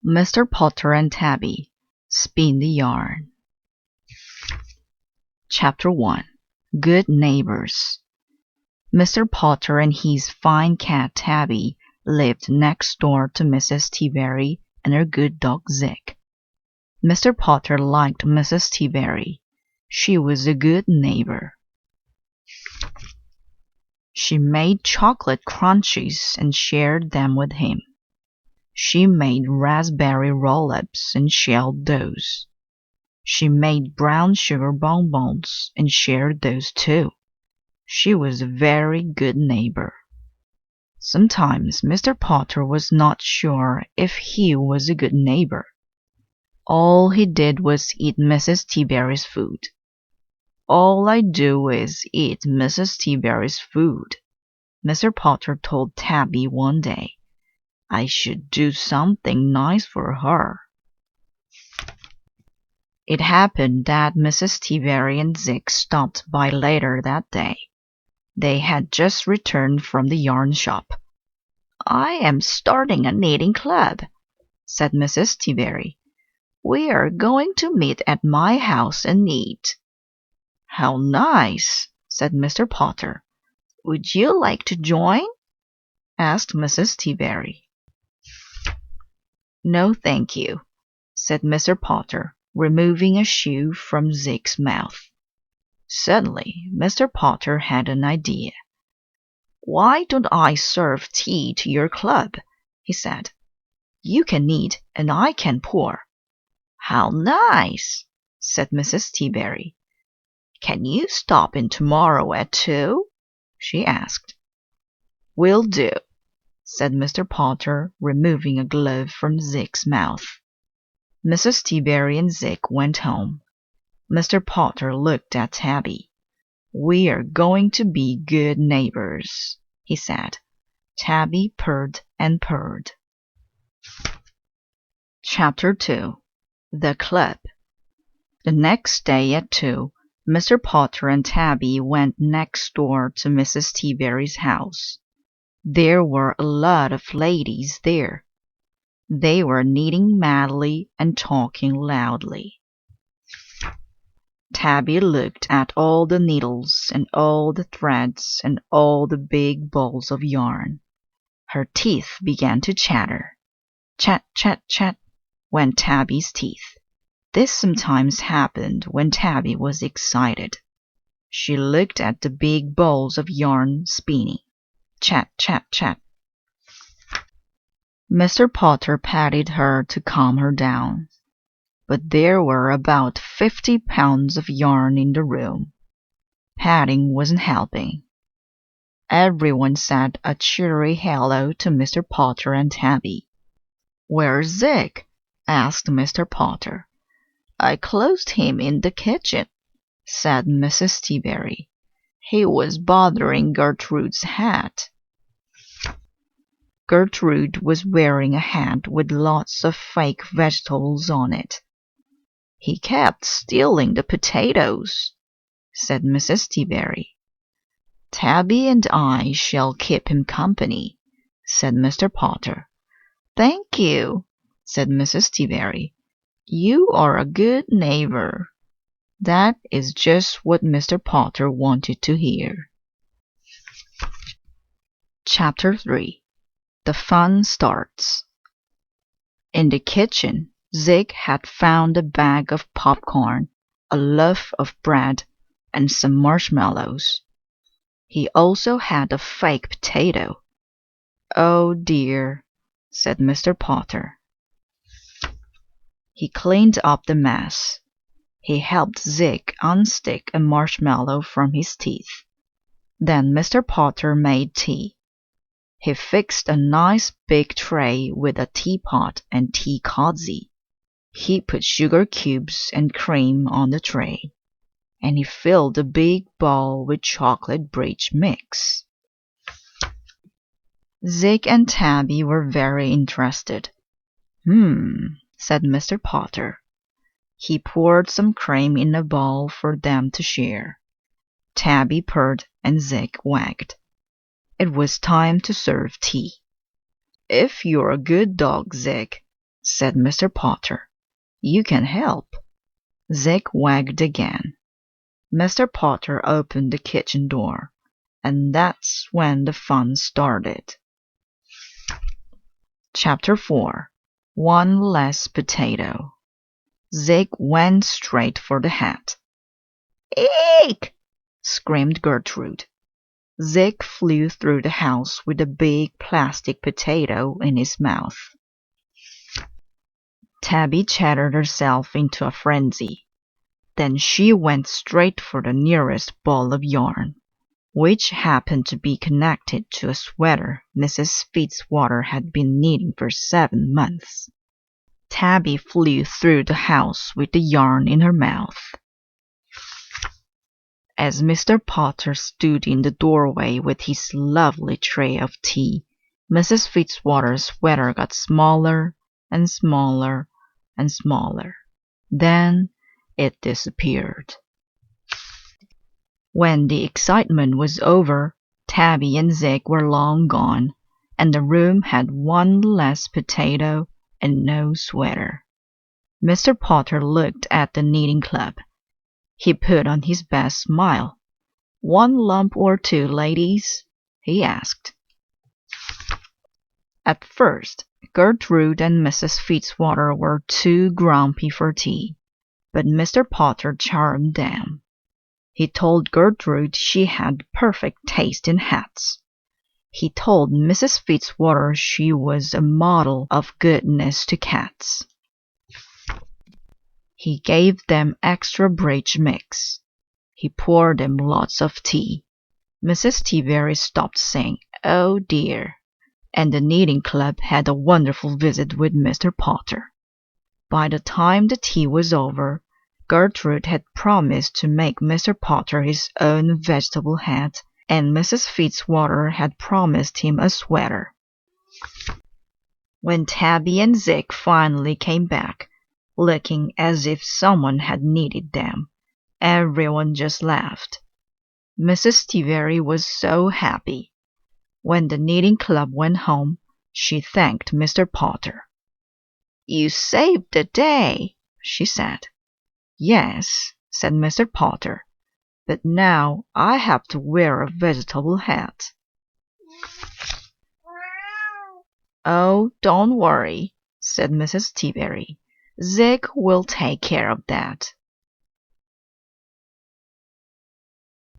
Mr. Potter and Tabby spin the yarn. Chapter 1. Good Neighbors. Mr. Potter and his fine cat Tabby lived next door to Mrs. T-Berry and her good dog Zig. Mr. Potter liked Mrs. T-Berry. She was a good neighbor. She made chocolate crunchies and shared them with him. She made raspberry roll-ups and shelled those. She made brown sugar bonbons and shared those too. She was a very good neighbor. Sometimes Mr. Potter was not sure if he was a good neighbor. All he did was eat Mrs. T-Berry's food. All I do is eat Mrs. T-Berry's food, Mr. Potter told Tabby one day. I should do something nice for her. It happened that Mrs. T-Berry and Zig stopped by later that day. They had just returned from the yarn shop. I am starting a knitting club, said Mrs. T-Berry. We are going to meet at my house and knit. How nice, said Mr. Potter. Would you like to join? Asked Mrs. T-Berry. No, thank you, said Mr. Potter, removing a shoe from Zig's mouth. Suddenly, Mr. Potter had an idea. Why don't I serve tea to your club? He said. You can knit and I can pour. How nice, said Mrs. T-Berry. Can you stop in tomorrow at 2? She asked. Will do, said Mr. Potter, removing a glove from Zig's mouth. Mrs. T-Berry and Zig went home. Mr. Potter looked at Tabby. We are going to be good neighbors, he said. Tabby purred and purred. Chapter 2. The Club. The next day at 2, Mr. Potter and Tabby went next door to Mrs. T-Berry's house. There were a lot of ladies there. They were knitting madly and talking loudly. Tabby looked at all the needles and all the threads and all the big balls of yarn. Her teeth began to chatter. Chat, chat, chat went Tabby's teeth. This sometimes happened when Tabby was excited. She looked at the big balls of yarn spinning. Chat, chat, chat. Mr. Potter patted her to calm her down. But there were about 50 pounds of yarn in the room. Patting wasn't helping. Everyone said a cheery hello to Mr. Potter and Tabby. Where's Zig? Asked Mr. Potter. I closed him in the kitchen, said Mrs. T-Berry. He was bothering Gertrude's hat. Gertrude was wearing a hat with lots of fake vegetables on it. He kept stealing the potatoes, said Mrs. T-Berry. Tabby and I shall keep him company, said Mr. Potter. Thank you, said Mrs. T-Berry. You are a good neighbor. That is just what Mr. Potter wanted to hear. Chapter 3. The Fun Starts. In the kitchen, Zig had found a bag of popcorn, a loaf of bread, and some marshmallows. He also had a fake potato. Oh dear, said Mr. Potter. He cleaned up the mess. He helped Zig unstick a marshmallow from his teeth. Then Mr. Potter made tea. He fixed a nice big tray with a teapot and tea cozy. He put sugar cubes and cream on the tray, and he filled a big bowl with chocolate bridge mix. Zig and Tabby were very interested. Said Mr. Potter. He poured some cream in a bowl for them to share. Tabby purred and Zig wagged. It was time to serve tea. If you're a good dog, Zig, said Mr. Potter. "You can help." Zig wagged again. Mr. Potter opened the kitchen door, and that's when the fun started. Chapter 4. One Less Potato. Zig went straight for the hat. "Eek!" screamed Gertrude. Zig flew through the house with a big plastic potato in his mouth. Tabby chattered herself into a frenzy. Then she went straight for the nearest ball of yarn, which happened to be connected to a sweater Mrs. Fitzwater had been knitting for 7 months. Tabby flew through the house with the yarn in her mouth. As Mr. Potter stood in the doorway with his lovely tray of tea, Mrs. Fitzwater's sweater got smaller and smaller and smaller. Then it disappeared. When the excitement was over, Tabby and Zig were long gone, and the room had one less potato and no sweater. Mr. Potter looked at the knitting club. He put on his best smile. "One lump or two, ladies?" he asked. At first, Gertrude and Mrs. Fitzwater were too grumpy for tea, but Mr. Potter charmed them. He told Gertrude she had perfect taste in hats. He told Mrs. Fitzwater she was a model of goodness to cats. He gave them extra bridge mix. He poured them lots of tea. Mrs. Tabby stopped saying, "Oh dear," and the knitting club had a wonderful visit with Mr. Potter. By the time the tea was over, Gertrude had promised to make Mr. Potter his own vegetable hat, and Mrs. Fitzwater had promised him a sweater. When Tabby and Zig finally came back, looking as if someone had knitted them, everyone just laughed. Mrs. Tabby was so happy. When the knitting club went home, she thanked Mr. Potter. "You saved the day," she said. "Yes," said Mr. Potter, "but now I have to wear a vegetable hat." "Oh, don't worry," said Mrs. Tabby. "Zig will take care of that."